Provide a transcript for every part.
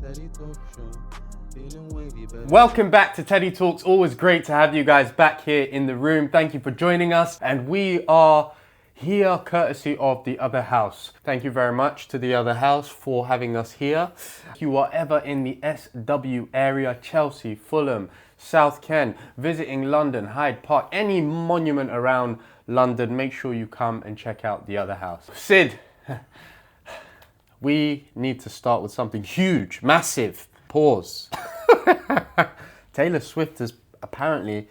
Teddy Talk Show. Feeling wavy, baby. Welcome back to Teddy Talks. Always great to have you guys back here in the room. Thank you for joining us. And we are here courtesy of The Other House. Thank you very much to The Other House for having us here. If you are ever in the SW area, Chelsea, Fulham, South Kent, visiting London, Hyde Park, any monument around London, make sure you come and check out The Other House. Sid, we need to start with something huge, massive. Pause. Taylor Swift has apparently,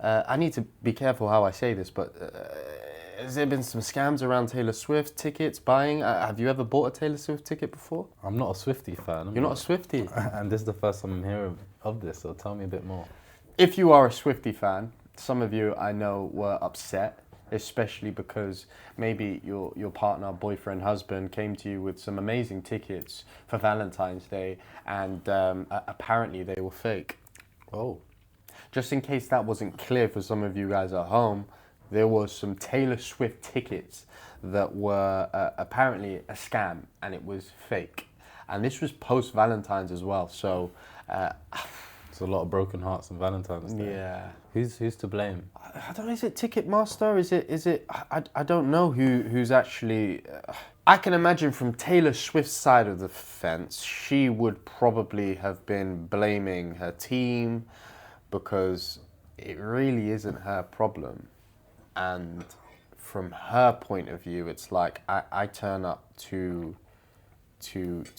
I need to be careful how I say this, but has there been some scams around Taylor Swift tickets, buying? Have you ever bought a Taylor Swift ticket before? I'm not a Swiftie fan. You're not a Swiftie? And this is the first time I'm hearing of this, so tell me a bit more. If you are a Swiftie fan, some of you I know were upset, especially because maybe your partner, boyfriend, husband came to you with some amazing tickets for Valentine's Day and apparently they were fake. Oh. Just in case that wasn't clear for some of you guys at home, there was some Taylor Swift tickets that were apparently a scam and it was fake. And this was post-Valentine's as well, so... There's a lot of broken hearts on Valentine's Day. Yeah. Who's to blame? I don't know, is it Ticketmaster? Is it I don't know who's actually... I can imagine from Taylor Swift's side of the fence, she would probably have been blaming her team because it really isn't her problem. And from her point of view, it's like I turn up to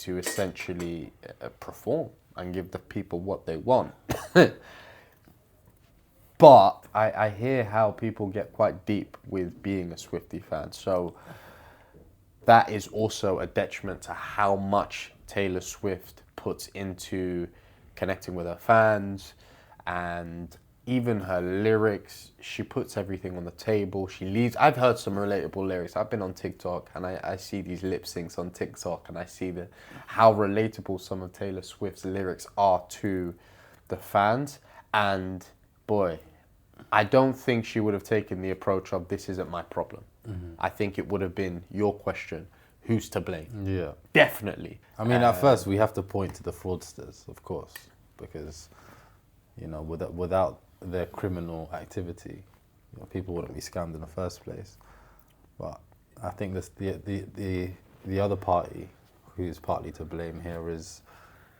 essentially perform and give the people what they want. But I hear how people get quite deep with being a Swiftie fan. So that is also a detriment to how much Taylor Swift puts into connecting with her fans and even her lyrics. She puts everything on the table. She leaves. I've heard some relatable lyrics. I've been on TikTok and I see these lip syncs on TikTok and I see how relatable some of Taylor Swift's lyrics are to the fans. And boy, I don't think she would have taken the approach of this isn't my problem. Mm-hmm. I think it would have been your question, who's to blame? Yeah. Definitely. I mean, at first we have to point to the fraudsters, of course, because, you know, without their criminal activity, you know, people wouldn't be scammed in the first place. But I think this, the other party who's partly to blame here is,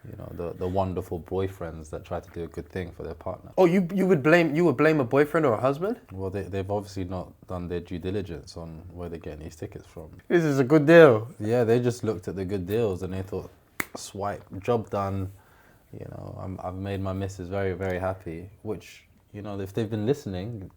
you know, the wonderful boyfriends that try to do a good thing for their partner. Oh, you would blame a boyfriend or a husband? Well, they've obviously not done their due diligence on where they're getting these tickets from. This is a good deal. Yeah, they just looked at the good deals and they thought, swipe, job done. You know, I've made my missus very, very happy, which, you know, if they've been listening,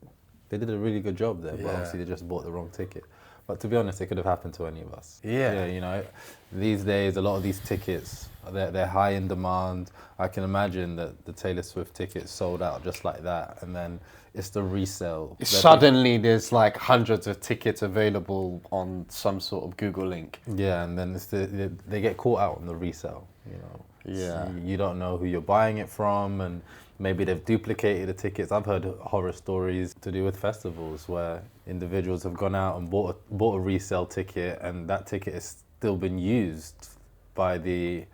they did a really good job there, but obviously they just bought the wrong ticket. But to be honest, it could have happened to any of us. Yeah. You know, these days, a lot of these tickets, they're high in demand. I can imagine that the Taylor Swift tickets sold out just like that, and then it's the resale. Suddenly, there's like hundreds of tickets available on some sort of Google link. Yeah, and then they get caught out on the resale, you know. Yeah. So you don't know who you're buying it from, and maybe they've duplicated the tickets. I've heard horror stories to do with festivals where individuals have gone out and bought a resale ticket, and that ticket has still been used by the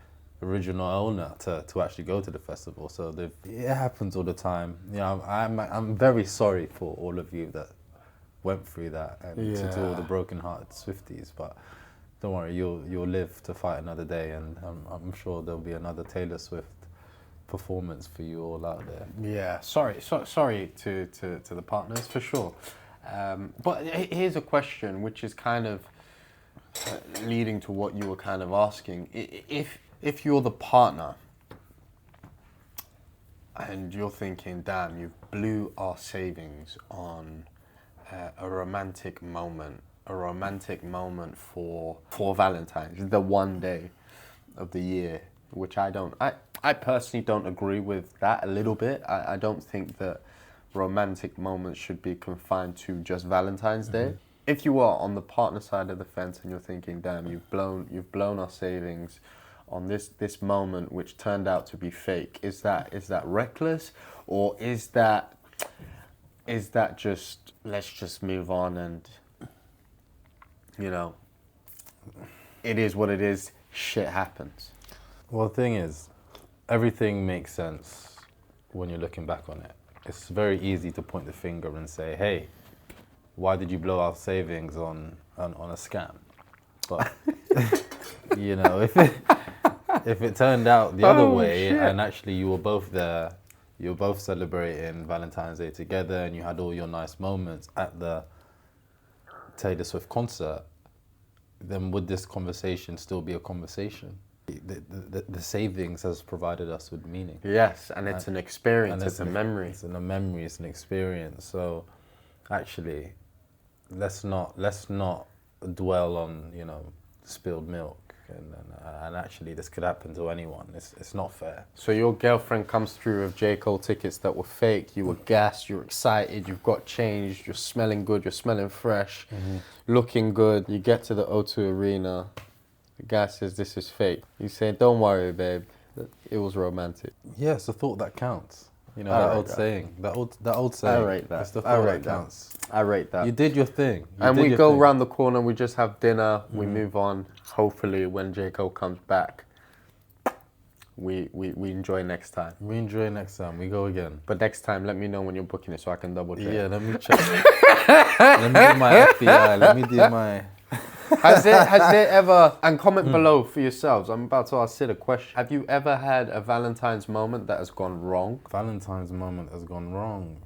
original owner to actually go to the festival. So it happens all the time. You know, I'm very sorry for all of you that went through that, and to all the broken-hearted Swifties. But don't worry, you'll live to fight another day, and I'm sure there'll be another Taylor Swift performance for you all out there. Yeah, sorry to the partners for sure. But here's a question, which is kind of leading to what you were kind of asking. If you're the partner and you're thinking, damn, you've blew our savings on a romantic moment for Valentine's, the one day of the year, which I personally don't agree with that a little bit. I don't think that romantic moments should be confined to just Valentine's Day. Mm-hmm. If you are on the partner side of the fence and you're thinking, damn, you've blown our savings on this moment which turned out to be fake, is that reckless, or is that just let's just move on and, you know, it is what it is, shit happens? Well, the thing is, everything makes sense when you're looking back on it. It's very easy to point the finger and say, hey, why did you blow our savings on a scam? But, you know, if it turned out the other way, shit. and actually you were both there, you were both celebrating Valentine's Day together, and you had all your nice moments at the Taylor Swift concert, then would this conversation still be a conversation? The savings has provided us with meaning. Yes, and it's an experience, And it's a memory. It's a memory, it's an experience. So actually, let's not dwell on, you know, spilled milk. And actually, this could happen to anyone. It's not fair. So your girlfriend comes through with J. Cole tickets that were fake. You were gassed, you're excited, you've got changed, you're smelling good, you're smelling fresh, looking good. You get to the O2 Arena. The guy says, this is fake. You say, don't worry, babe. It was romantic. Yeah, it's the thought that counts. You know, I that rate old that. saying. That old saying. I rate that. It's the I thought rate that counts. I rate that. You did your thing. You And did we your go thing. around the corner, we just have dinner, we move on. Hopefully when J. Cole comes back, we enjoy next time. We enjoy next time. We go again. But next time, let me know when you're booking it so I can double check. Yeah, let me check. Let me do my FBI. Let me do my... Has there ever, and comment below for yourselves, I'm about to ask Sid a question. Have you ever had a Valentine's moment that has gone wrong? Valentine's moment has gone wrong.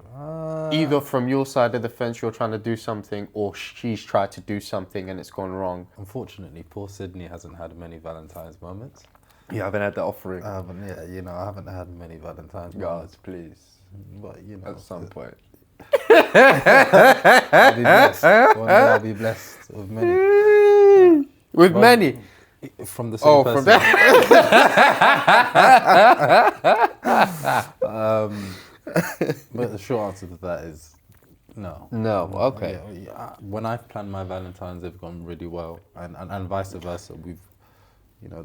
Either from your side of the fence, you're trying to do something, or she's tried to do something and it's gone wrong. Unfortunately, poor Sydney hasn't had many Valentine's moments. You haven't had the offering. I haven't had many Valentine's God, moments. please. But, you know, At some point. I'll be blessed. One day I'll be blessed with many. With But- many. From the same person. From that. But the short answer to that is no. No, okay. Yeah, when I've planned my Valentine's, they've gone really well, and vice versa. We've, you know,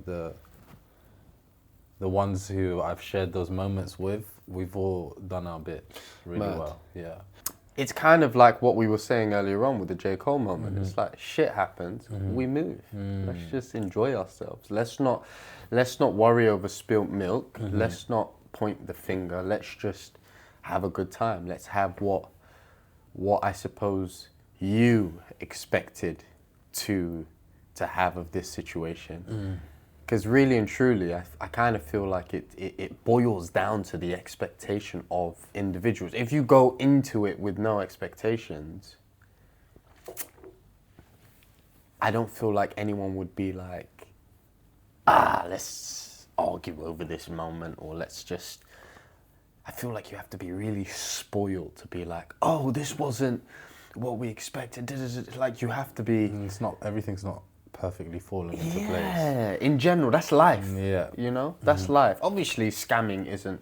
the ones who I've shared those moments with, we've all done our bit really Mad. well. Yeah. It's kind of like what we were saying earlier on with the J. Cole moment. It's like shit happens, we move. Let's just enjoy ourselves. Let's not worry over spilt milk. Let's not point the finger. Let's just have a good time. Let's have what I suppose you expected to have of this situation. Because really and truly, I kind of feel like it boils down to the expectation of individuals. If you go into it with no expectations, I don't feel like anyone would be like, let's argue over this moment, or let's just... I feel like you have to be really spoiled to be like, oh, this wasn't what we expected. Like, you have to be... It's not, everything's not perfectly falling into place. Yeah, in general, that's life. Yeah. You know, that's life. Obviously, scamming isn't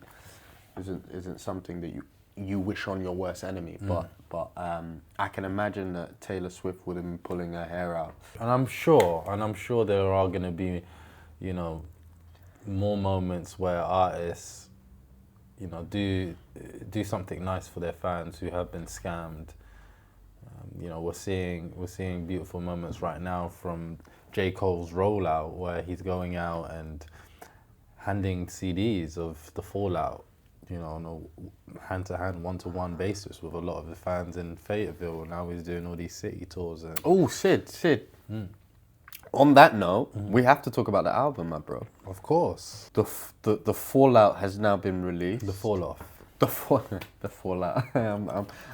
something that you wish on your worst enemy. But I can imagine that Taylor Swift would have been pulling her hair out. And I'm sure there are going to be, you know, more moments where artists, you know, do something nice for their fans who have been scammed. You know, we're seeing beautiful moments right now from J. Cole's rollout, where he's going out and handing CDs of the fallout, you know, on a hand-to-hand, one-to-one basis with a lot of the fans in Fayetteville. Now he's doing all these city tours. And Oh, Sid. On that note, we have to talk about the album, my bro. of course, The fallout has now been released. the fall off. The fallout. I'm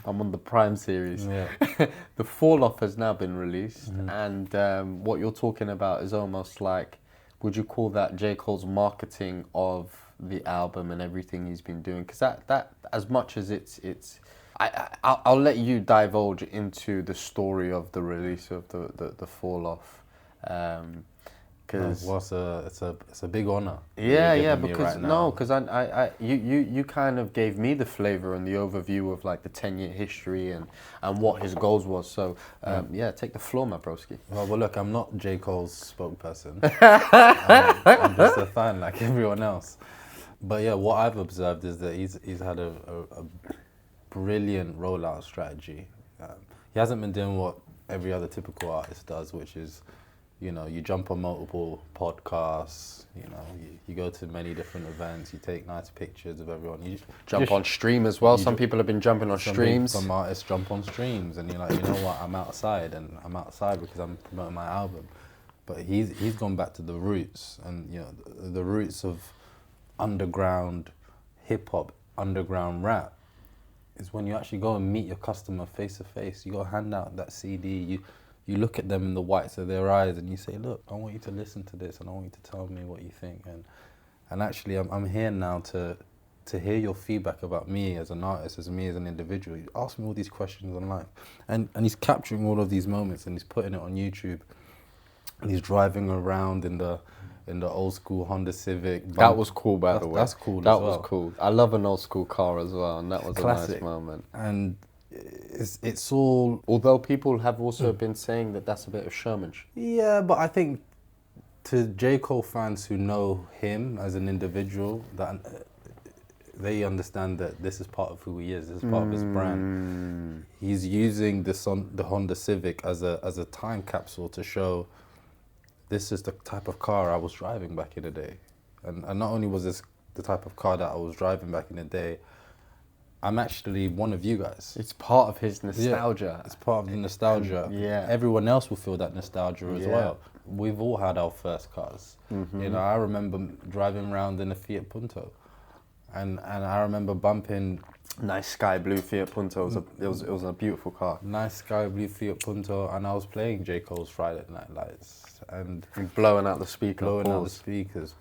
on the Prime series. Yeah. The fall off has now been released, and what you're talking about is almost like, would you call that J. Cole's marketing of the album and everything he's been doing? Because that as much as I'll let you divulge into the story of the release of the fall off. Because It's a big honor. yeah, because because no, because you kind of gave me the flavor and the overview of like the 10-year history and what his goals was. So yeah, take the floor, my broski. Well, look, I'm not J. Cole's spokesperson. I'm just a fan like everyone else. But yeah, what I've observed is that he's had a brilliant rollout strategy. He hasn't been doing what every other typical artist does, which is You know, you jump on multiple podcasts. You know, you go to many different events. You take nice pictures of everyone. You Jump on stream as well. Some people have been jumping on streams. Some artists jump on streams, and you're like, you know what? I'm outside because I'm promoting my album. But he's gone back to the roots, and you know, the roots of underground hip hop, underground rap, is when you actually go and meet your customer face to face. You go hand out that CD. You look at them in the whites of their eyes and you say, look, I want you to listen to this and I want you to tell me what you think. And actually, I'm here now to hear your feedback about me as an artist, as me as an individual. You ask me all these questions on life. And he's capturing all of these moments and he's putting it on YouTube. And he's driving around in the old school Honda Civic. That was cool, by the way. That's cool. That was cool. I love an old school car as well, and that was Classic. a nice moment. And it's all. Although people have also been saying that that's a bit of showmanship. Yeah, but I think to J. Cole fans who know him as an individual, that they understand that this is part of who he is. This is part of his brand. He's using the Honda Civic as a time capsule to show this is the type of car I was driving back in the day. And not only was this the type of car that I was driving back in the day, I'm actually one of you guys. It's part of his nostalgia. Yeah, it's part of the nostalgia. Yeah. Everyone else will feel that nostalgia as Yeah. well. We've all had our first cars. Mm-hmm. You know, I remember driving around in a Fiat Punto, and I remember bumping Nice sky blue Fiat Punto. It was a beautiful car. nice sky blue Fiat Punto, and I was playing J. Cole's Friday Night Lights and Blowing out the speaker. blowing out the pause. speakers,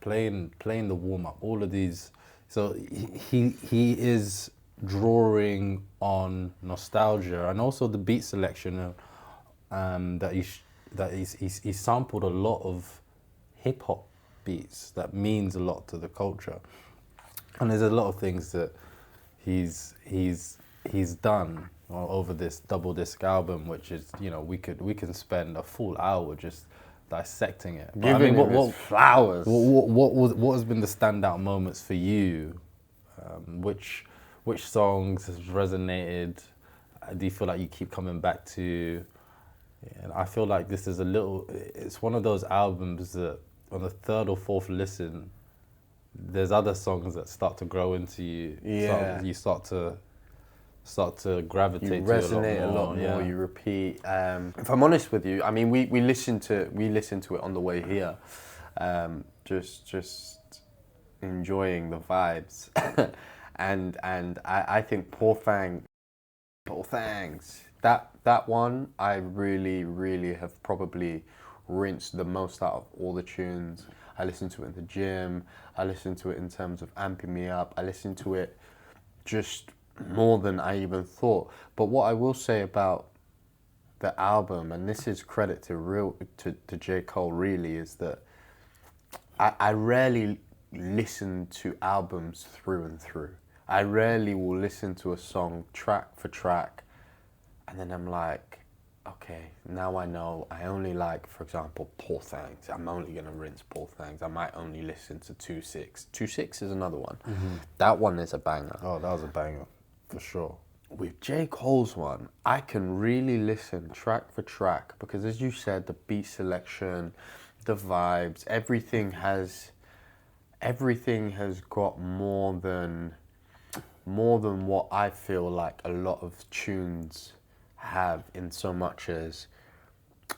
playing the warm up, all of these. So he is drawing on nostalgia and also the beat selection that he sampled a lot of hip hop beats that means a lot to the culture, and there's a lot of things that he's done over this double disc album, which is, you know, we can spend a full hour just dissecting it. But Giving it flowers. what has been the standout moments for you? Which songs has resonated? Do you feel like you keep coming back to? And I feel like this is it's one of those albums that on the third or fourth listen, there's other songs that start to grow into you. Yeah. You start to gravitate You to resonate a lot more. more. You repeat. If I'm honest with you, I mean, we listened to it on the way here, just enjoying the vibes, and I think Poor Thangs. That one I really have probably rinsed the most out of all the tunes. I listen to it in the gym. I listen to it in terms of amping me up. I listen to it just more than I even thought. But what I will say about the album, and this is credit to J. Cole really, is that I rarely listen to albums through and through. I rarely will listen to a song track for track and then I'm like, okay, now I know I only like, for example, Poor Things. I'm only going to rinse Poor Things. I might only listen to 2-6. 2-6 is another one. Mm-hmm. That one is a banger. Oh, that was a banger, for sure. With J. Cole's one, I can really listen track for track because, as you said, the beat selection, the vibes, everything has got more than what I feel like a lot of tunes have, in so much as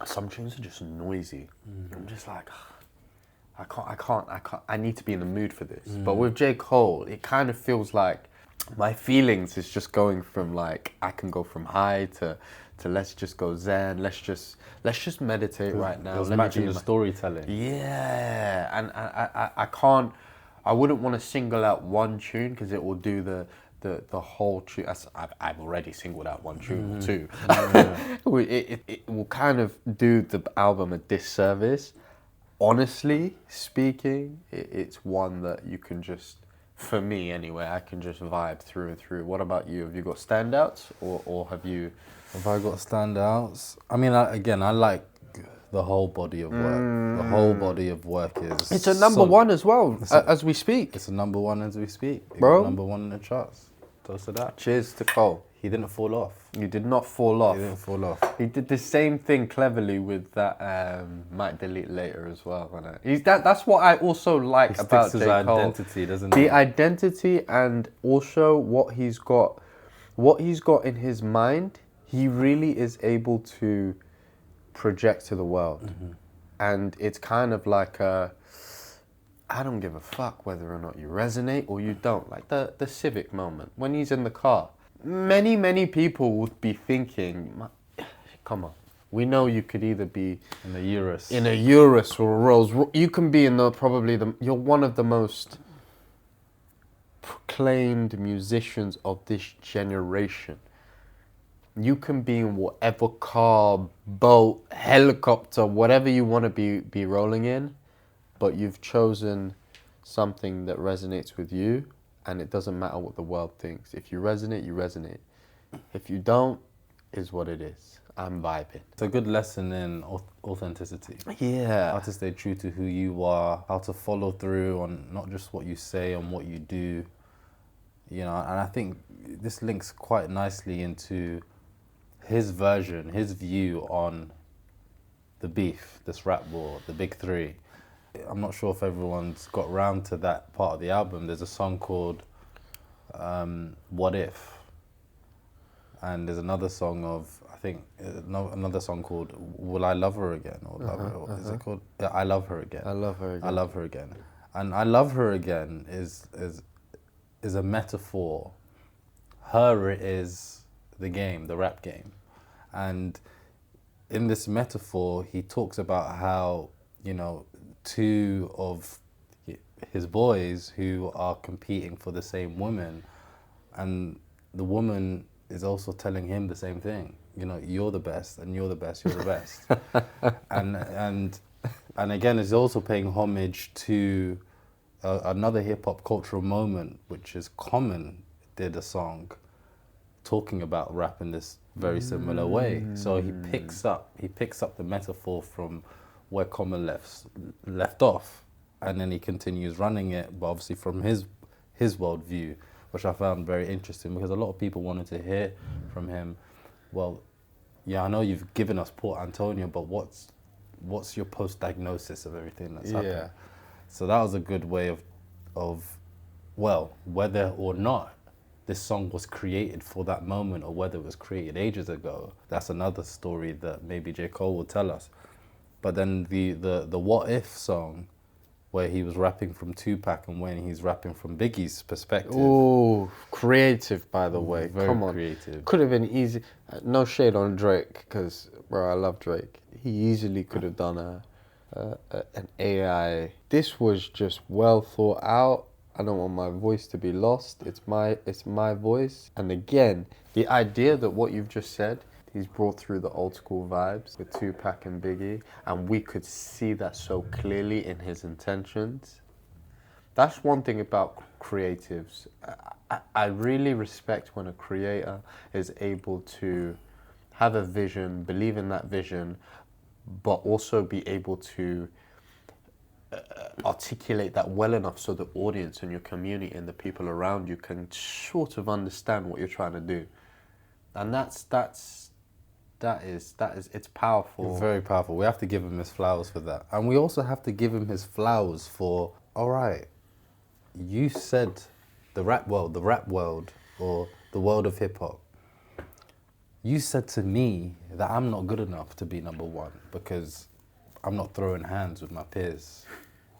some tunes are just noisy. I'm just like, I can't. I need to be in the mood for this. But with J. Cole, it kind of feels like my feelings is just going from like, I can go from high to let's just go zen. Let's just meditate right now. It was matching the storytelling. Yeah, and I wouldn't want to single out one tune because it will do the whole tune. I've already singled out one tune or two. It will kind of do the album a disservice. Honestly speaking, it's one that you can just, for me anyway, I can just vibe through and through. What about you? Have you got standouts or have you? Have I got standouts? I mean, I like the whole body of work. The whole body of work is... It's a number one as well, as we speak. It's a number one as we speak. Bro. Number one in the charts. Toast to that. Cheers to Cole. he didn't fall off. He did not fall off. He didn't fall off. He did the same thing cleverly with that Might Delete Later as well. That's what I also like He about sticks J. his Cole. identity, doesn't The he? identity and also what he's got in his mind, he really is able to project to the world. Mm-hmm. And it's kind of like I don't give a fuck whether or not you resonate or you don't. Like the Civic moment, when he's in the car. Many people would be thinking, come on, we know you could either be In the Urus. in a Urus or a Rolls. You can be in you're one of the most proclaimed musicians of this generation. You can be in whatever car, boat, helicopter, whatever you want to be rolling in, but you've chosen something that resonates with you, and it doesn't matter what the world thinks. If you resonate, you resonate. If you don't, is what it is. I'm vibing. It's a good lesson in authenticity. Yeah. How to stay true to who you are, how to follow through on not just what you say, on what you do. You know, and I think this links quite nicely into his version, his view on the beef, this rap war, the big three. I'm not sure if everyone's got round to that part of the album. There's a song called What If? And there's another song another song called Will I Love Her Again? Or is it called I Love Her Again? I love her again. I Love Her Again. And I Love Her Again is a metaphor. Her is the game, the rap game. And in this metaphor, he talks about how, you know, two of his boys who are competing for the same woman, and the woman is also telling him the same thing. You know, you're the best, and you're the best, you're the best. and again, it's also paying homage to another hip hop cultural moment, which is Common did a song talking about rap in this very similar way. So he picks up the metaphor from where Common left off, and then he continues running it, but obviously from his worldview, which I found very interesting, because a lot of people wanted to hear from him, well, yeah, I know you've given us Port Antonio, but what's your post-diagnosis of everything that's happened? So that was a good way of well, whether or not this song was created for that moment or whether it was created ages ago, that's another story that maybe J. Cole will tell us. But then the What If song, where he was rapping from Tupac and when he's rapping from Biggie's perspective. Ooh, creative, by the way. Very Come on. creative. Could have been easy. No shade on Drake, because, bro, I love Drake. He easily could have done an AI. This was just well thought out. I don't want my voice to be lost. It's my voice. And again, the idea that what you've just said, he's brought through the old school vibes with Tupac and Biggie, and we could see that so clearly in his intentions. That's one thing about creatives. I really respect when a creator is able to have a vision, believe in that vision, but also be able to articulate that well enough so the audience and your community and the people around you can sort of understand what you're trying to do. And that is it's powerful. Very powerful. We have to give him his flowers for that. And we also have to give him his flowers for, all right, you said the rap world, or the world of hip hop. You said to me that I'm not good enough to be number one because I'm not throwing hands with my peers,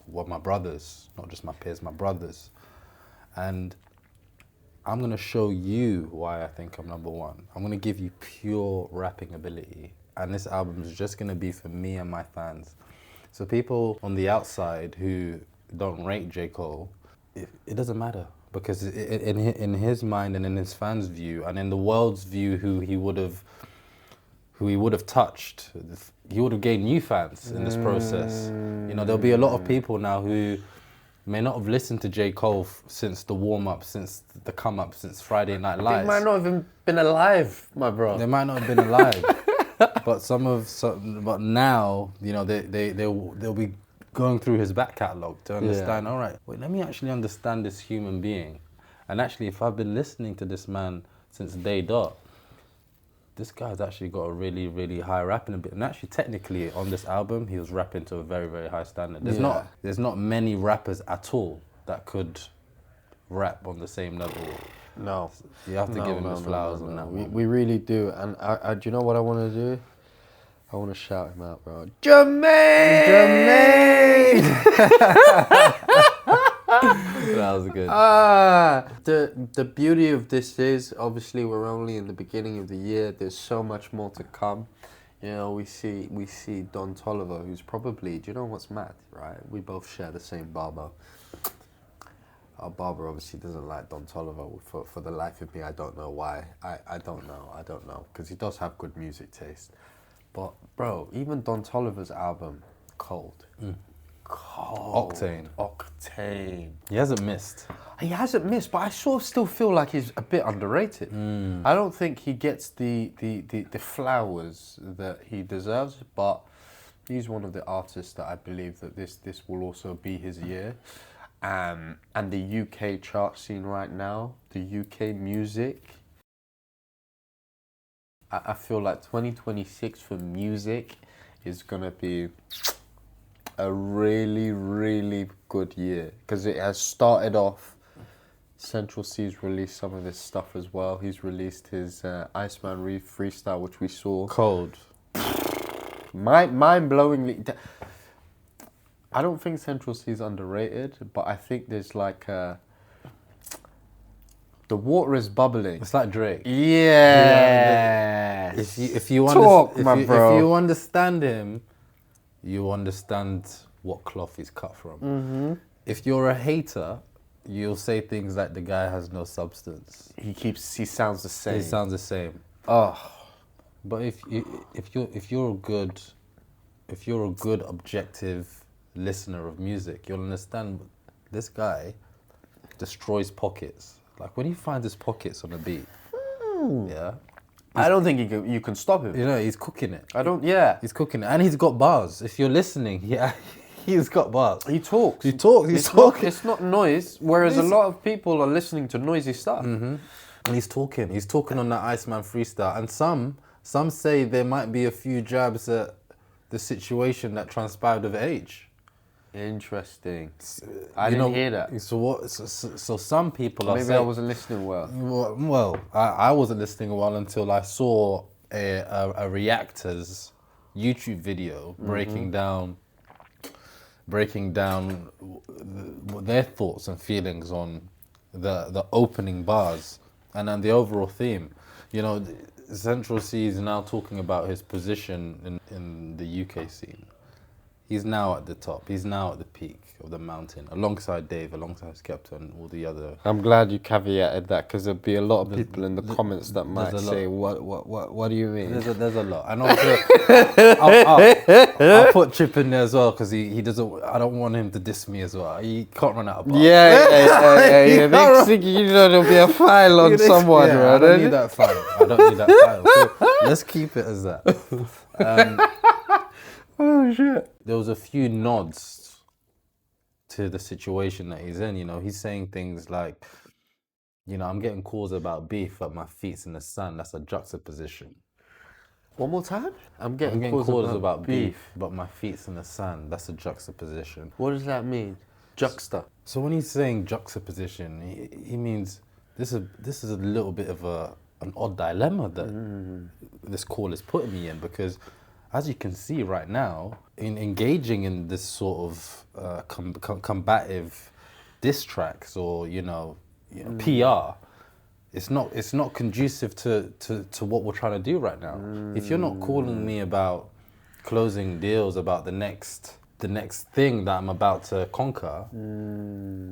with my brothers, not just my peers, my brothers. And I'm gonna show you why I think I'm number one. I'm gonna give you pure rapping ability. And this album is just gonna be for me and my fans. So people on the outside who don't rate J. Cole, it doesn't matter. Because in his mind and in his fans' view and in the world's view who he would have touched, he would have gained new fans in this process. You know, there'll be a lot of people now who may not have listened to J. Cole since the warm-up, since the come-up, since Friday Night Lights. They might not have even been alive, my bro. They might not have been alive. But now, you know, they'll be going through his back catalogue to understand, all right, wait, let me actually understand this human being. And actually, if I've been listening to this man since day dot. This guy's actually got a really, really high rapping ability. And actually, technically, on this album, he was rapping to a very, very high standard. There's not many rappers at all that could rap on the same level. No. You have to give him his flowers on that one. We really do. And I, do you know what I want to do? I want to shout him out, bro. Jermaine! That was good. The beauty of this is, obviously, we're only in the beginning of the year. There's so much more to come. You know, we see Don Toliver, who's probably, do you know what's mad, right? We both share the same barber. Our barber obviously doesn't like Don Toliver. For the life of me, I don't know why. I don't know. Because he does have good music taste. But, bro, even Don Toliver's album, Cold. Cold. Octane. He hasn't missed. He hasn't missed, but I sort of still feel like he's a bit underrated. I don't think he gets the flowers that he deserves, but he's one of the artists that I believe that this will also be his year. And the UK chart scene right now, the UK music, I feel like 2026 for music is gonna be a really, really good year, because it has started off. Central C's released some of his stuff as well. He's released his Iceman freestyle, which we saw. Cold. Mind-blowingly. I don't think Central C's underrated, but I think there's like the water is bubbling. It's like Drake. Yeah. If you understand him, you understand what cloth he's cut from. If you're a hater, you'll say things like the guy has no substance. He sounds the same. He sounds the same. Oh. But if you're a good objective listener of music, you'll understand this guy destroys pockets. Like when he finds his pockets on a beat, yeah. I don't think you can stop him. You know, he's cooking it. He's cooking it, and he's got bars. If you're listening, he's got bars. He talks. He's talking. It's not noise. Whereas a lot of people are listening to noisy stuff. And he's talking. He's talking on that Iceman freestyle, and some say there might be a few jabs at the situation that transpired of age. Interesting. I didn't hear that. So what? So some people are maybe saying, I wasn't listening well. Well, I wasn't listening well until I saw a reactor's YouTube video breaking down their thoughts and feelings on the opening bars and then the overall theme. You know, Central C is now talking about his position in the UK scene. He's now at the top. He's now at the peak of the mountain, alongside Dave, alongside Skepta, and all the other. I'm glad you caveated that, because there'll be a lot of people in the comments that might say, "What do you mean?" There's a lot, and also I'll put Chip in there as well, because he doesn't. I don't want him to diss me as well. He can't run out of bars. Yeah. Next thing you know, there'll be a file on someone, right? I don't need that file. So let's keep it as that. Oh shit. There was a few nods to the situation that he's in. You know, he's saying things like, you know, I'm getting calls about beef, but my feet's in the sun. That's a juxtaposition. One more time? I'm getting calls about beef, but my feet's in the sun. That's a juxtaposition. What does that mean? Juxta. So when he's saying juxtaposition, he means this is a little bit of an odd dilemma that this call is putting me in, because as you can see right now, in engaging in this sort of combative diss tracks or you know PR, it's not conducive to what we're trying to do right now. If you're not calling me about closing deals, about the next thing that I'm about to conquer,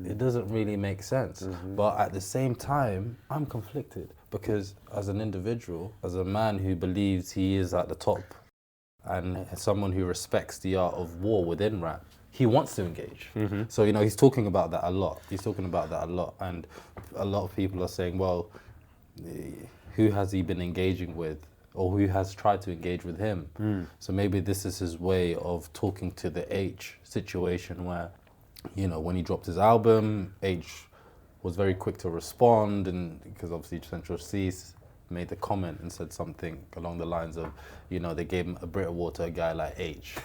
it doesn't really make sense. But at the same time, I'm conflicted, because as an individual, as a man who believes he is at the top, and someone who respects the art of war within rap, he wants to engage. So, you know, he's talking about that a lot. And a lot of people are saying, well, who has he been engaging with, or who has tried to engage with him? So maybe this is his way of talking to the H situation, where, you know, when he dropped his album, H was very quick to respond, and because obviously Central C made the comment and said something along the lines of, you know, they gave a Brit Award to a guy like H.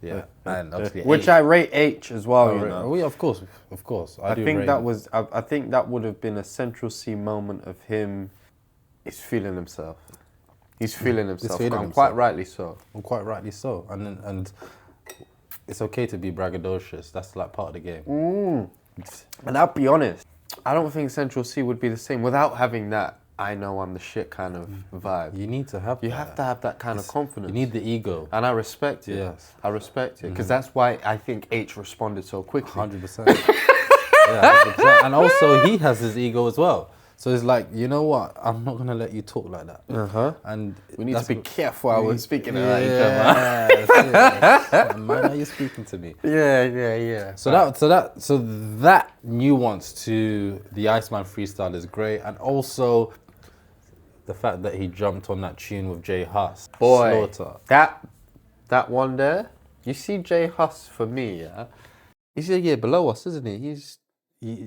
Yeah, and obviously which H, I rate H as well. You know? oh, yeah, of course. I do think rate that him. was. I think that would have been a Central C moment of him. He's feeling himself. He's feeling himself. feeling and himself. quite rightly so. And quite rightly so. And it's okay to be braggadocious. That's like part of the game. And I'll be honest, I don't think Central C would be the same without having that I know I'm the shit kind of vibe. You need to have You that. have to have that kind of confidence. You need the ego. And I respect it. Yes. I respect it. Because that's why I think H responded so quickly. 100%. Yeah, 100%. And also, he has his ego as well. So it's like, you know what? I'm not going to let you talk like that. Uh-huh. And We need to that's be what- careful how we're speaking about each Yes, yes. Man, how you speaking to me? other. Yeah. So that nuance to the Iceman freestyle is great, and also the fact that he jumped on that tune with Jay Huss. Boy, Slaughter. that one there, you see Jay Huss for me, yeah? He's a year below us, isn't he? He's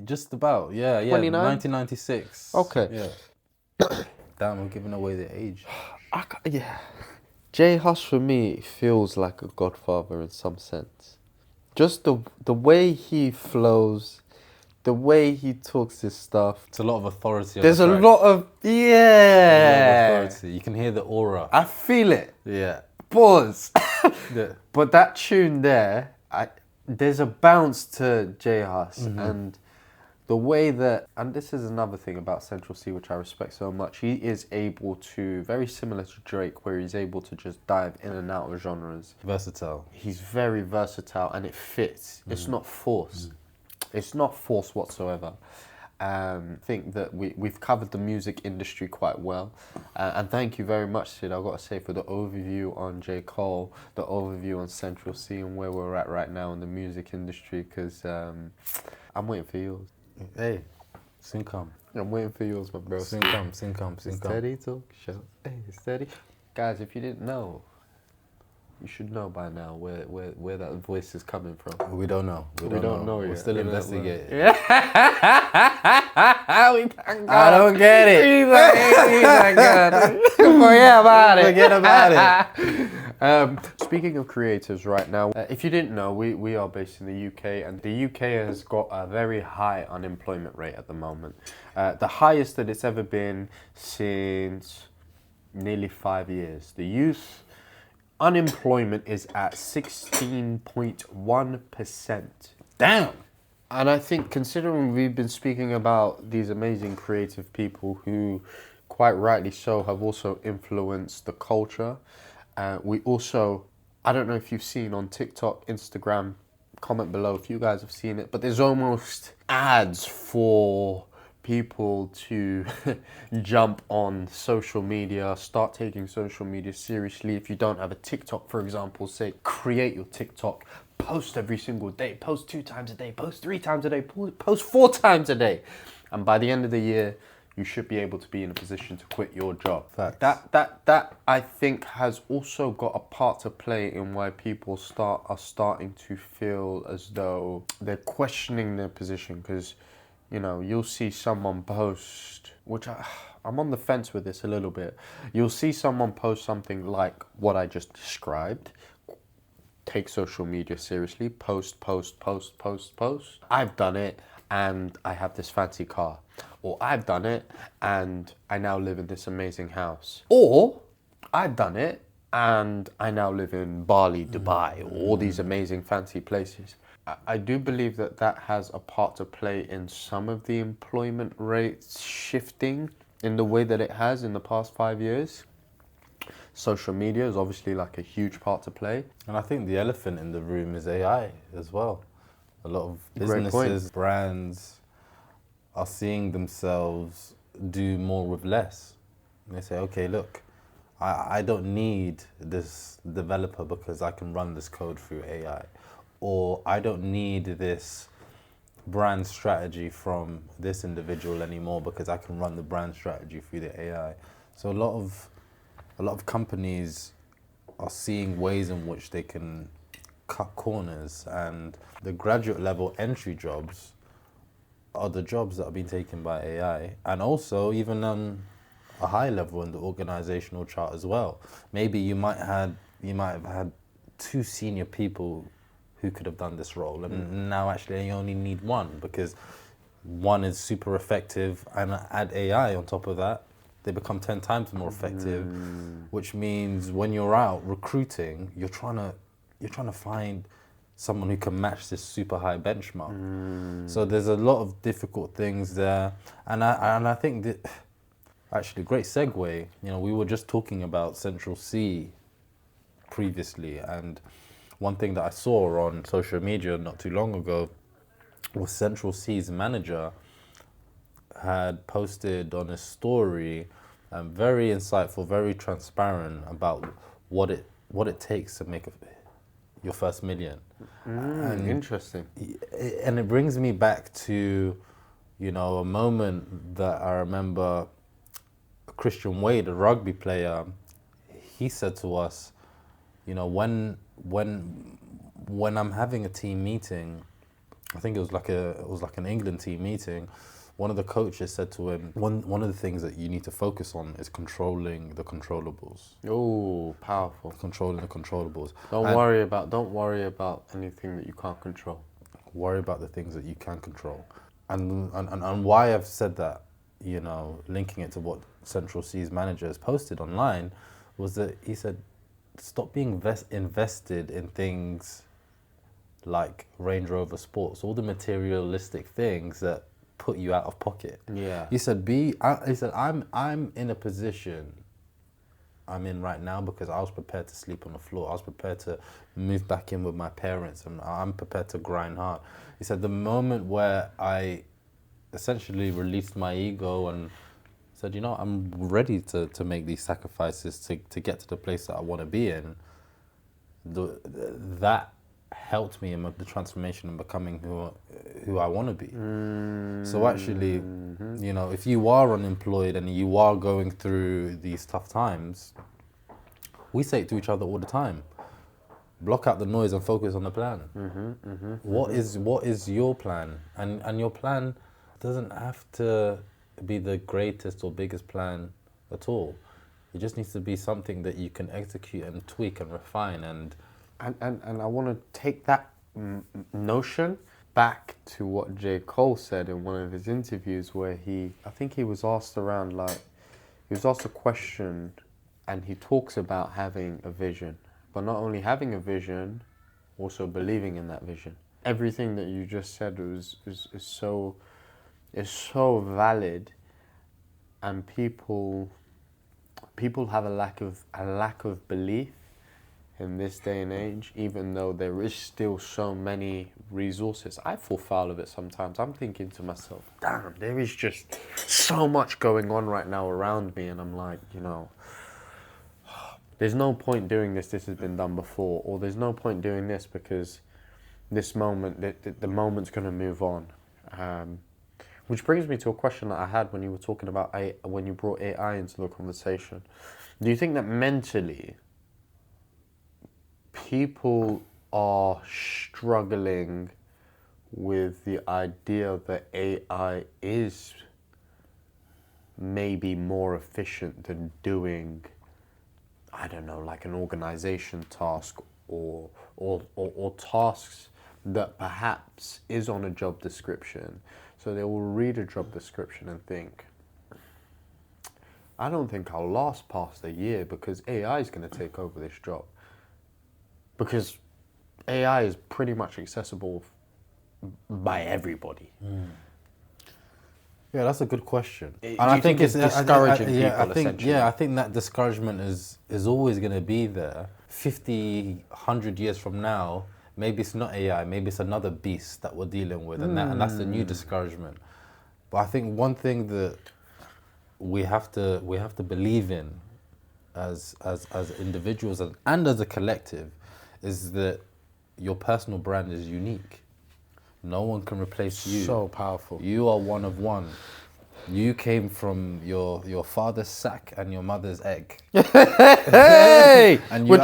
Just about, yeah. 29? 1996. Okay. Yeah. Damn, we're giving away the age. yeah. Jay Huss for me feels like a godfather in some sense. Just the way he flows, the way he talks his stuff. It's a lot of authority. There's a on the track. lot of There's a lot of yeah. authority. You can hear the aura. I feel it. Yeah. Pause. Yeah. But that tune there, there's a bounce to Jay Huss and the way that, and this is another thing about Central C which I respect so much, he is able to, very similar to Drake, where he's able to just dive in and out of genres. Versatile. He's very versatile and it fits. It's not forced. It's not forced whatsoever. I think that we've covered the music industry quite well. And thank you very much, Sid, I've got to say, for the overview on J. Cole, the overview on Central C and where we're at right now in the music industry, because I'm waiting for yours. Hey, soon come. I'm waiting for yours, my bro. Soon come. Steady talk show. Hey, steady. Guys, if you didn't know, you should know by now where that voice is coming from. We don't know. We don't know We're yet. still We don't know. investigating. I don't get it. Forget about it. Forget about it. Speaking of creators right now, if you didn't know, we are based in the UK, and the UK has got a very high unemployment rate at the moment. The highest that it's ever been since nearly 5 years. The youth unemployment is at 16.1%. Damn. And I think, considering we've been speaking about these amazing creative people who, quite rightly so, have also influenced the culture, we also, I don't know if you've seen on TikTok, Instagram, comment below if you guys have seen it, but there's almost ads for people to jump on social media, start taking social media seriously. If you don't have a TikTok, for example, say create your TikTok, post every single day, post 2 times a day, post 3 times a day, post 4 times a day. And by the end of the year, you should be able to be in a position to quit your job. Facts. That I think has also got a part to play in why people are starting to feel as though they're questioning their position, because you know, you'll see someone post, which I'm on the fence with this a little bit. You'll see someone post something like what I just described. Take social media seriously. Post. I've done it and I have this fancy car. Or I've done it and I now live in this amazing house. Or I've done it and I now live in Bali, Dubai, or all these amazing fancy places. I do believe that has a part to play in some of the employment rates shifting in the way that it has in the past 5 years. Social media is obviously like a huge part to play. And I think the elephant in the room is AI as well. A lot of Great businesses, brands are seeing themselves do more with less. And they say, okay, look, I don't need this developer because I can run this code through AI. Or I don't need this brand strategy from this individual anymore because I can run the brand strategy through the AI. So a lot of companies are seeing ways in which they can cut corners, and the graduate level entry jobs are the jobs that are being taken by AI, and also even on a high level in the organizational chart as well. Maybe you might have had two senior people who could have done this role, and now actually you only need one because one is super effective, and add AI on top of that, they become 10 times more effective, which means when you're out recruiting, you're trying to find someone who can match this super high benchmark. So there's a lot of difficult things there, and I think that actually great segue. You know, we were just talking about Central C previously, and one thing that I saw on social media not too long ago was Central C's manager had posted on his story, very insightful, very transparent about what it takes to make your first million. And Interesting. and it brings me back to, you know, a moment that I remember Christian Wade, a rugby player, he said to us, you know, when I'm having a team meeting, I think it was like an England team meeting, one of the coaches said to him, one of the things that you need to focus on is controlling the controllables. Oh, powerful. Controlling the controllables. Don't worry about anything that you can't control. Worry about the things that you can control. And why I've said that, you know, linking it to what Central C's manager has posted online, was that he said, stop being invested in things like Range Rover Sports, all the materialistic things that put you out of pocket. Yeah. He said, I'm in a position I'm in right now because I was prepared to sleep on the floor. I was prepared to move back in with my parents, and I'm prepared to grind hard. He said the moment where I essentially released my ego and said, you know, I'm ready to make these sacrifices to get to the place that I want to be in, that helped me in the transformation and becoming who I want to be. So actually, you know, if you are unemployed and you are going through these tough times, we say it to each other all the time: block out the noise and focus on the plan. What is your plan? And your plan doesn't have to be the greatest or biggest plan at all. It just needs to be something that you can execute and tweak and refine. And I want to take that notion back to what J. Cole said in one of his interviews, where I think he was asked a question, and he talks about having a vision, but not only having a vision, also believing in that vision. Everything that you just said is so valid, and people have a lack of belief in this day and age, even though there is still so many resources. I fall foul of it sometimes. I'm thinking to myself, damn, there is just so much going on right now around me, and I'm like, you know, there's no point doing this has been done before, or there's no point doing this because this moment, the moment's going to move on. Which brings me to a question that I had when you were talking about when you brought AI into the conversation. Do you think that mentally people are struggling with the idea that AI is maybe more efficient than doing, I don't know, like an organization task or tasks that perhaps is on a job description? So they will read a job description and think, I don't think I'll last past a year because AI is going to take over this job. Because AI is pretty much accessible by everybody. yeah, that's a good question. And I think it's discouraging people, essentially. Yeah, I think that discouragement is always going to be there. 50, 100 years from now, maybe it's not AI, maybe it's another beast that we're dealing with, and that's the new discouragement. But I think one thing that we have to believe in as individuals and as a collective is that your personal brand is unique. No one can replace you. So powerful. You are one of one. You came from your father's sack and your mother's egg. Which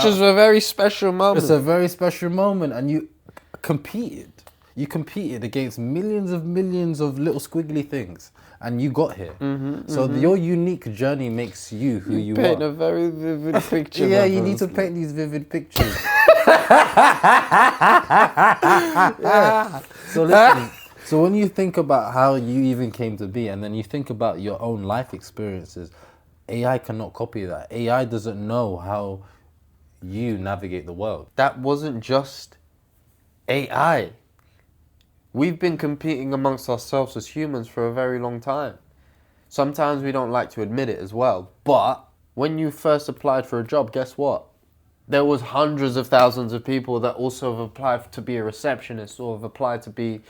is a very special moment. It's a very special moment, and you competed. You competed against millions of little squiggly things, and you got here. So your unique journey makes you who you paint are. a very vivid picture. Yeah, my you need to brother. paint these vivid pictures. So listen, so when you think about how you even came to be, and then you think about your own life experiences, AI cannot copy that. AI doesn't know how you navigate the world. That wasn't just AI. We've been competing amongst ourselves as humans for a very long time. Sometimes we don't like to admit it as well, but when you first applied for a job, guess what? There was hundreds of thousands of people that also have applied to be a receptionist, or have applied to be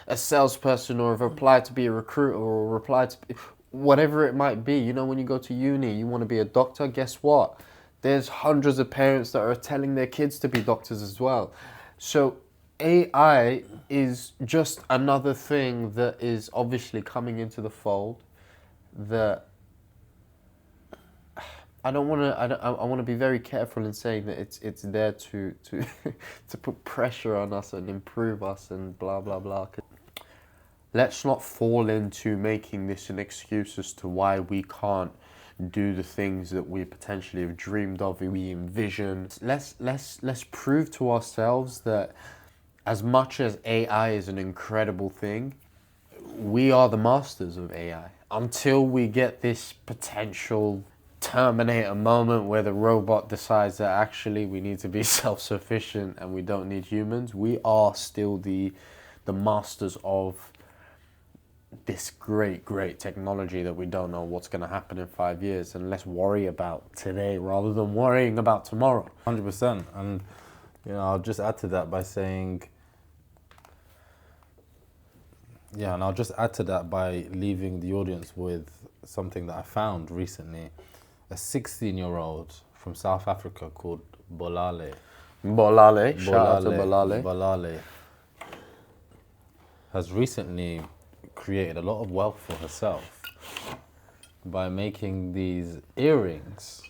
a salesperson, or have applied to be a recruiter, or applied to be whatever it might be. You know, when you go to uni, you want to be a doctor, guess what? There's hundreds of parents that are telling their kids to be doctors as well. So AI is just another thing that is obviously coming into the fold that I want to be very careful in saying that it's there to to put pressure on us and improve us and blah blah blah. Let's not fall into making this an excuse as to why we can't do the things that we potentially have dreamed of, we envision. Let's prove to ourselves that as much as AI is an incredible thing, we are the masters of AI. Until we get this potential Terminator moment where the robot decides that actually we need to be self-sufficient and we don't need humans, we are still the masters of this great technology that we don't know what's going to happen in 5 years. And let's worry about today rather than worrying about tomorrow. 100%. And I'll just add to that by saying, and I'll just add to that by leaving the audience with something that I found recently. A 16-year-old from South Africa called Bolale. Bolale, shout out to Bolale. Bolale has recently created a lot of wealth for herself by making these earrings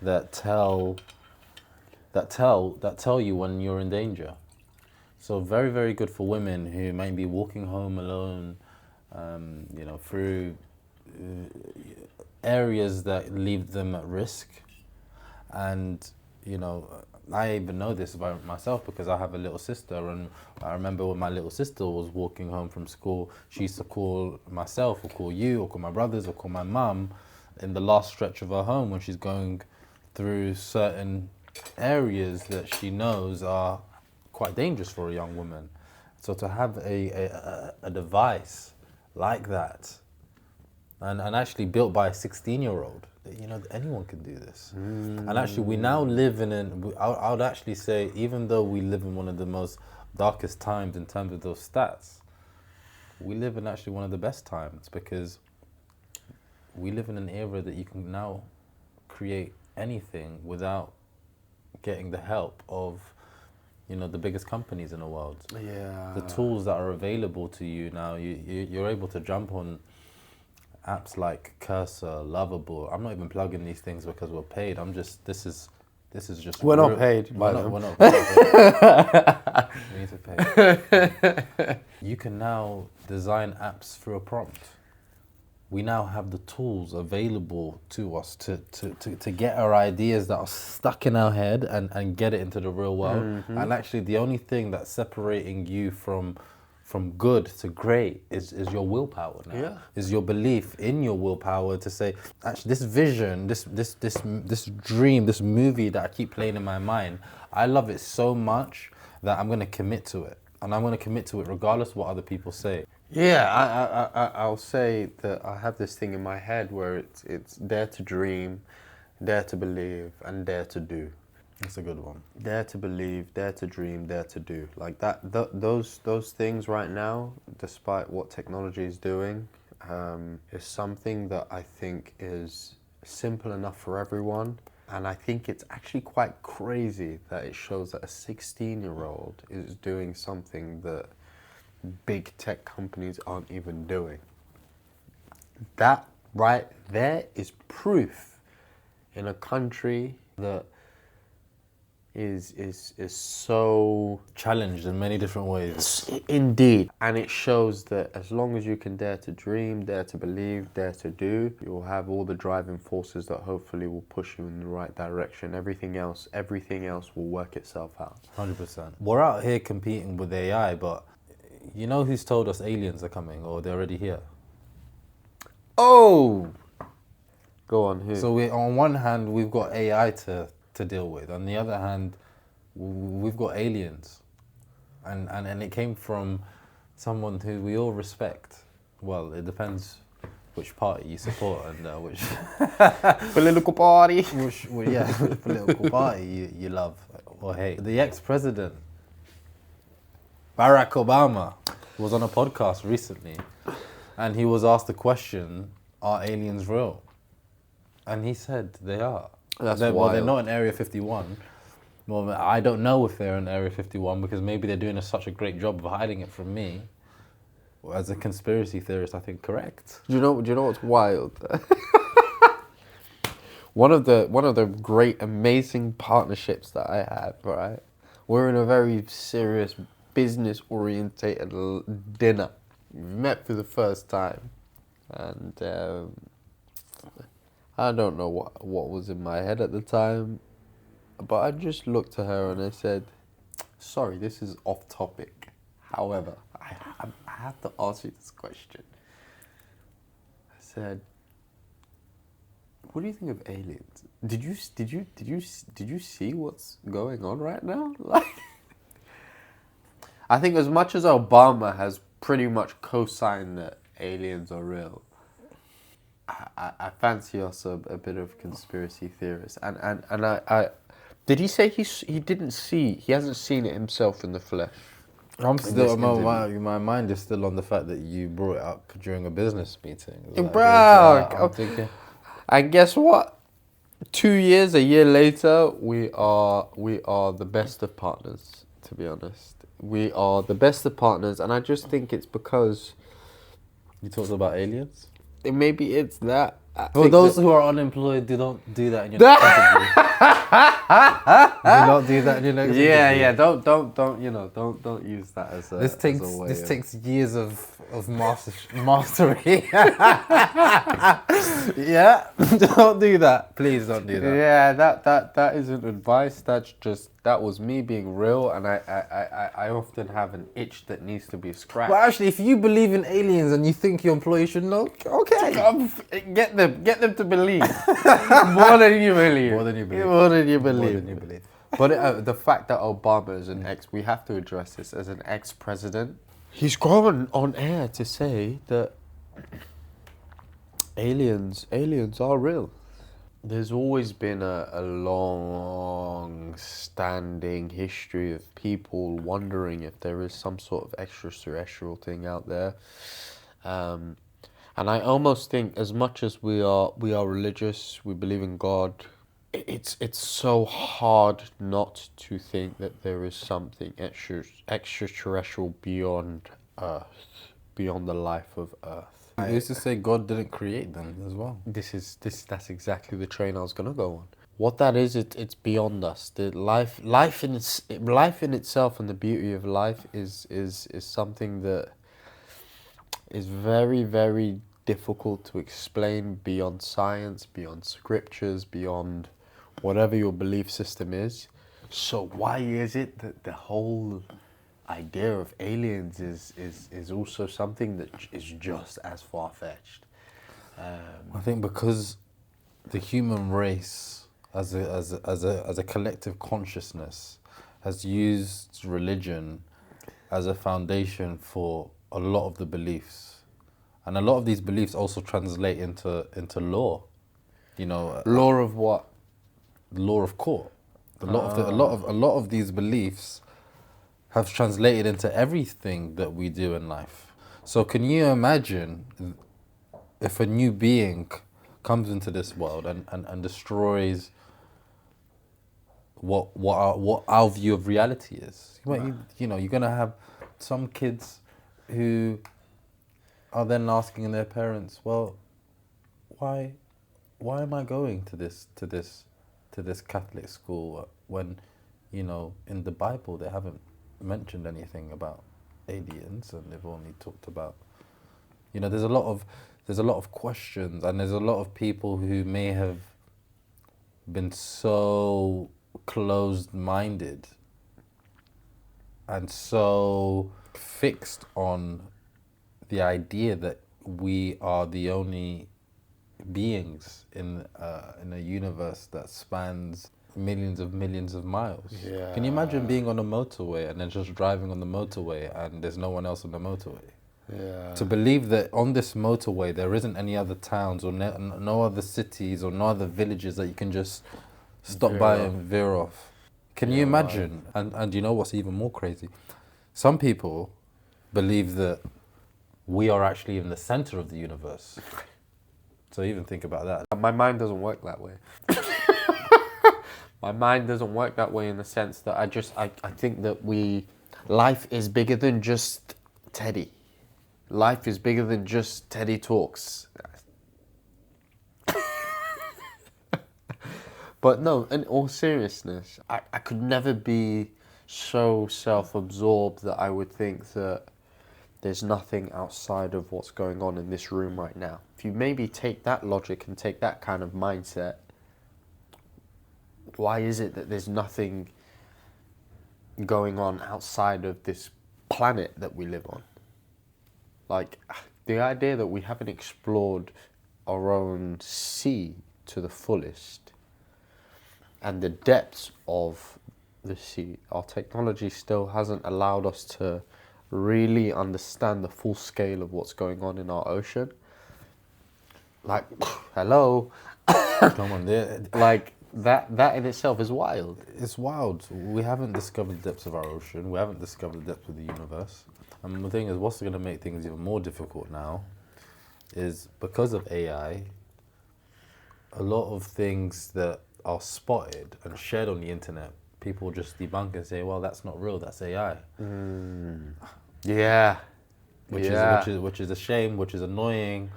that tell you when you're in danger. So very, very good for women who might be walking home alone, through areas that leave them at risk. And, I even know this about myself because I have a little sister, and I remember when my little sister was walking home from school, she used to call myself or call you or call my brothers or call my mum in the last stretch of her home when she's going through certain areas that she knows are quite dangerous for a young woman. So to have a device like that, and actually built by a 16-year-old, anyone can do this. And actually we now live in I would actually say, even though we live in one of the most darkest times in terms of those stats, we live in actually one of the best times, because we live in an era that you can now create anything without getting the help of the biggest companies in the world. Yeah. The tools that are available to you now, you're able to jump on apps like Cursor, Lovable. I'm not even plugging these things because we're paid. This is just... We're not paid by them. We're not paid. We need to pay. You can now design apps through a prompt. We now have the tools available to us to get our ideas that are stuck in our head and get it into the real world. And actually the only thing that's separating you from good to great is your willpower now. Yeah. Is your belief in your willpower to say, actually this vision, this dream, this movie that I keep playing in my mind, I love it so much that I'm going to commit to it. And I'm going to commit to it regardless of what other people say. Yeah, I'll say that I have this thing in my head where it's dare to dream, dare to believe, and dare to do. That's a good one. Dare to believe, dare to dream, dare to do. Like that, those things right now, despite what technology is doing, is something that I think is simple enough for everyone. And I think it's actually quite crazy that it shows that a 16-year-old is doing something that big tech companies aren't even doing. That right there is proof in a country that is so Challenged in many different ways. indeed, and it shows that as long as you can dare to dream, dare to believe, dare to do, you'll have all the driving forces that hopefully will push you in the right direction. Everything else will work itself out. 100%. We're out here competing with AI, but you know who's told us aliens are coming or they're already here? Oh, go on. Who? So on one hand, we've got AI to deal with. On the other hand, we've got aliens. And it came from someone who we all respect. Well, it depends which party you support and which Political party. which political party you love or hate. The ex-president, Barack Obama, was on a podcast recently, and he was asked the question, "Are aliens real?" And he said they are. That's Well, they're wild. not in Area 51. Well, I don't know if they're in Area 51 because maybe they're doing such a great job of hiding it from me. Well, as a conspiracy theorist, I think correct. Do you know what's wild? One of the great, amazing partnerships that I have, right? We're in a very serious, business-orientated dinner. We met for the first time, and I don't know what was in my head at the time, but I just looked at her and I said, "Sorry, this is off topic. However, I have to ask you this question." I said, "What do you think of aliens? Did you see what's going on right now?" Like, I think as much as Obama has pretty much co-signed that aliens are real, I fancy us a bit of conspiracy theorists. And I did he say he hasn't seen it himself in the flesh? I'm still, interview. my mind is still on the fact that you brought it up during a business meeting. Bro, I'm thinking, and guess what? 2 years, a year later, we are the best of partners, to be honest. We are the best of partners, and I just think it's because you talked about aliens? maybe it's that. For those who are unemployed, don't do that in your next interview. Do not do that in your next interview. Yeah, don't use that as a This takes years of mastery. Yeah, don't do that. Please don't do that. Yeah, that isn't advice. That was me being real, and I often have an itch that needs to be scratched. But actually, if you believe in aliens and you think your employee should know, okay. Get them to believe more than you believe. More than you believe. More than you More believe. than you believe. But the fact that Obama is we have to address this as an ex-president. He's gone on air to say that aliens are real. There's always been a long-standing history of people wondering if there is some sort of extraterrestrial thing out there. And I almost think, as much as we are religious, we believe in God, it's so hard not to think that there is something extraterrestrial beyond Earth, beyond the life of Earth. I used to say God didn't create them as well. That's exactly the train I was gonna go on. What that is, it's beyond us. The life in itself, and the beauty of life is something that is very, very difficult to explain beyond science, beyond scriptures, beyond whatever your belief system is. So why is it that the whole idea of aliens is also something that is just as far-fetched? I think because the human race, as a collective consciousness, has used religion as a foundation for a lot of the beliefs, and a lot of these beliefs also translate into law. You know, Law of what? law of court. A lot of these beliefs have translated into everything that we do in life. So can you imagine if a new being comes into this world and destroys what our view of reality is? You know, you're gonna have some kids who are then asking their parents, well, why am I going to this Catholic school when you know, in the Bible they haven't mentioned anything about aliens, and they've only talked about, you know, there's a lot of questions, and there's a lot of people who may have been so closed-minded and so fixed on the idea that we are the only beings in a universe that spans millions of miles. Yeah. Can you imagine being on a motorway and then just driving on the motorway and there's no one else on the motorway? Yeah. To believe that on this motorway there isn't any other towns or no other cities or no other villages that you can just stop Veer by off. and veer off. Can you Yeah, imagine? And you know what's even more crazy? Some people believe that we are actually in the center of the universe. So even think about that. My mind doesn't work that way. My mind doesn't work that way in the sense that I think that life is bigger than just Teddy. Life is bigger than just Teddy Talks. But no, in all seriousness, I could never be so self-absorbed that I would think that there's nothing outside of what's going on in this room right now. If you maybe take that logic and take that kind of mindset, why is it that there's nothing going on outside of this planet that we live on? Like, the idea that we haven't explored our own sea to the fullest and the depths of the sea, our technology still hasn't allowed us to really understand the full scale of what's going on in our ocean. Like, hello. Come on, Like, that in itself is wild. it's wild. We haven't discovered the depths of our ocean. We haven't discovered the depths of the universe. And the thing is, what's going to make things even more difficult now is because of AI, a lot of things that are spotted and shared on the internet, people just debunk and say, well, that's not real, that's AI. Yeah. Which is a shame, which is annoying.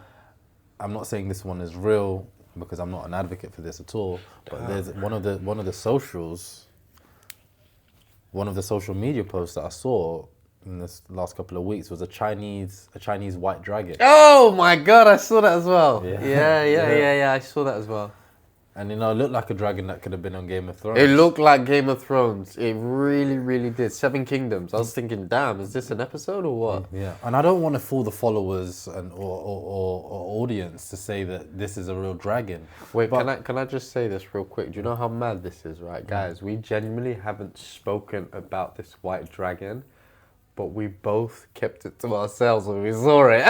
I'm not saying this one is real because I'm not an advocate for this at all, but there's one of the social media posts that I saw in this last couple of weeks was a Chinese white dragon. Oh my God, I saw that as well. Yeah. Yeah, I saw that as well. And you know, it looked like a dragon that could have been on Game of Thrones. It looked like Game of Thrones. It really, really did. 7 Kingdoms. I was thinking, damn, is this an episode or what? Yeah, and I don't want to fool the followers or audience to say that this is a real dragon. Wait, can I just say this real quick? Do you know how mad this is, right, guys? We genuinely haven't spoken about this white dragon, but we both kept it to ourselves when we saw it.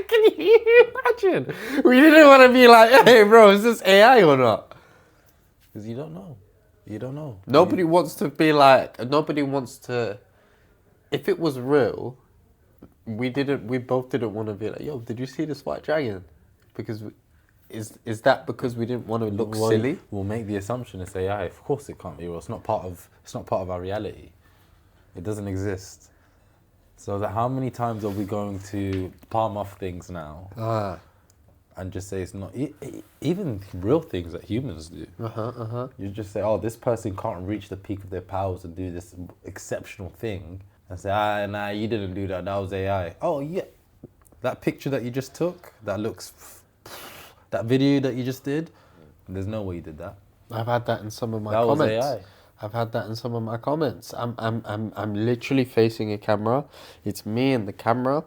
Can you imagine? We didn't want to be like, hey, bro, is this AI or not? Because you don't know. You don't know. Nobody wants to be like, if it was real, we both didn't want to be like, yo, did you see this white dragon? Because is that because we didn't want to look silly? We'll make the assumption it's AI. Of course it can't be real. It's not part of our reality. It doesn't exist. So that how many times are we going to palm off things now and just say it's not, even real things that humans do. You just say, oh, this person can't reach the peak of their powers and do this exceptional thing, and say, nah, you didn't do that, that was AI. Oh yeah, that picture that you just took, that video that you just did, there's no way you did that. I've had that in some of my That was comments. AI. I've had that in some of my comments. I'm literally facing a camera. It's me and the camera,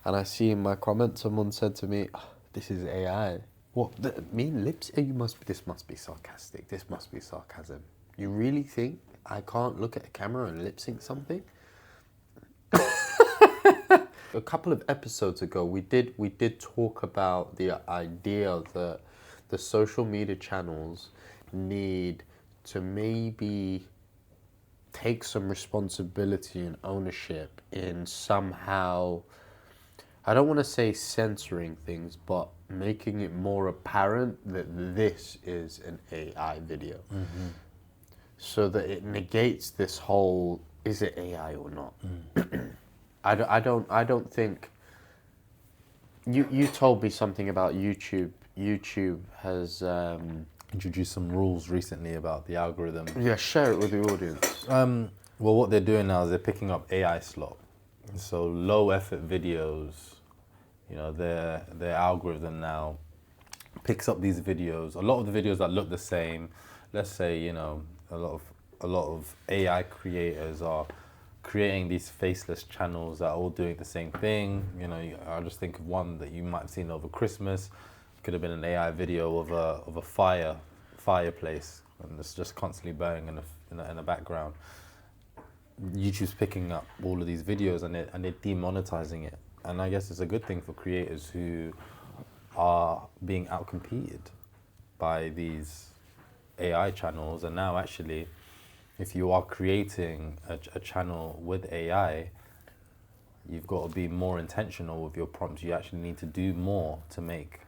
and I see in my comment someone said to me, oh, "This is AI." What? Me and lips? This must be sarcastic. This must be sarcasm. You really think I can't look at a camera and lip sync something? A couple of episodes ago, we did talk about the idea that the social media channels need to maybe take some responsibility and ownership in somehow, I don't want to say censoring things, but making it more apparent that this is an AI video. So that it negates this whole, is it AI or not? I don't think, you told me something about YouTube. YouTube has... introduced some rules recently about the algorithm. Yeah, share it with the audience. Well, what they're doing now is they're picking up AI slop. So low effort videos, you know, their algorithm now picks up these videos. A lot of the videos that look the same, let's say, you know, a lot of AI creators are creating these faceless channels that are all doing the same thing. You know, I just think of one that you might have seen over Christmas. Could have been an AI video of a fireplace, and it's just constantly burning in the background. YouTube's picking up all of these videos and they're demonetizing it. And I guess it's a good thing for creators who are being outcompeted by these AI channels. And now actually, if you are creating a channel with AI, you've got to be more intentional with your prompts. You actually need to do more to make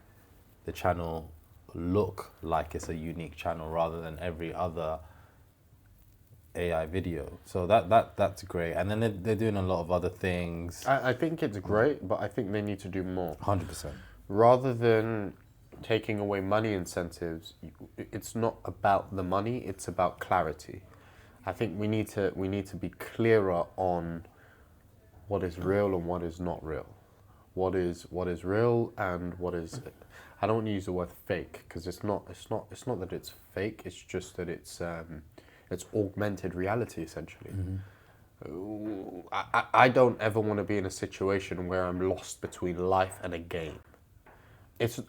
the channel look like it's a unique channel rather than every other AI video. So that's great. And then they're doing a lot of other things. I think it's great, but I think they need to do more. 100%. Rather than taking away money incentives, it's not about the money, it's about clarity. I think we need to be clearer on what is real and what is not real. What is real and what is, I don't want to use the word fake, because it's not that it's fake, it's just that it's augmented reality, essentially. I don't ever want to be in a situation where I'm lost between life and a game.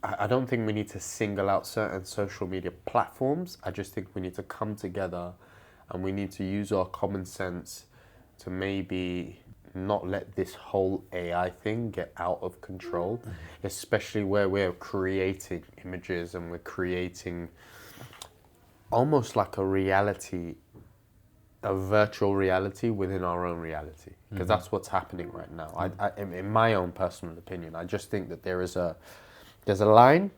I don't think we need to single out certain social media platforms. I just think we need to come together and we need to use our common sense to maybe not let this whole AI thing get out of control, especially where we're creating images and we're creating almost like a virtual reality within our own reality, because that's what's happening right now. I, in my own personal opinion, I just think that there's a line,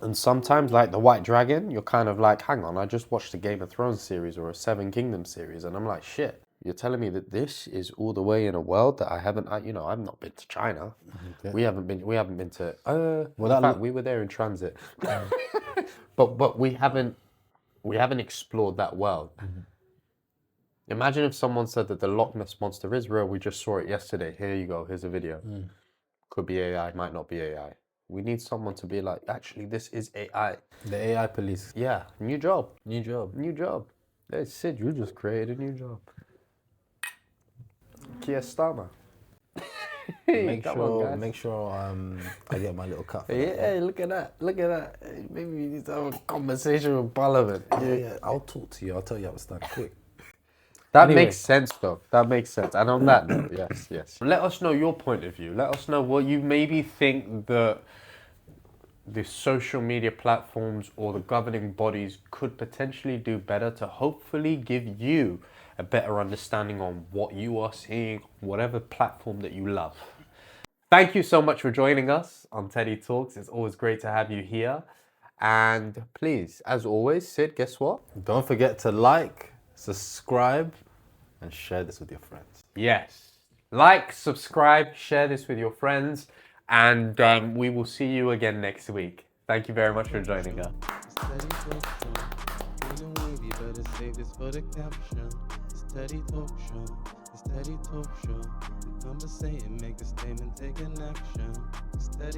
and sometimes, like the White Dragon, you're kind of like, hang on, I just watched a Game of Thrones series or a Seven Kingdoms series, and I'm like, shit, you're telling me that this is all the way in a world that I've not been to China. We haven't been to. In fact, we were there in transit, but we haven't explored that world. Imagine if someone said that the Loch Ness Monster is real. We just saw it yesterday. Here you go. Here's a video. Could be AI, might not be AI. We need someone to be like, actually, this is AI. The AI police. Yeah, new job. New job. New job. Hey, Sid, you just created a new job. Kia Starmer. Make sure I get my little cut for that. Hey, look at that. Maybe we need to have a conversation with Parliament. Yeah, I'll talk to you. I'll tell you how it's done quick. That Anyway. makes sense, though. That makes sense. And on that note, yes. Let us know your point of view. Let us know what you maybe think that the social media platforms or the governing bodies could potentially do better to hopefully give you a better understanding on what you are seeing, whatever platform that you love. Thank you so much for joining us on Teddy Talks. It's always great to have you here. And please, as always, Sid, guess what? Don't forget to like, subscribe, and share this with your friends. Yes. Like, subscribe, share this with your friends, and we will see you again next week. Thank you very much for joining us. Steady talk show. Feeling wavy, better save this for the caption. Steady talk show. Steady talk show. Conversating, make a statement, take an action. Steady.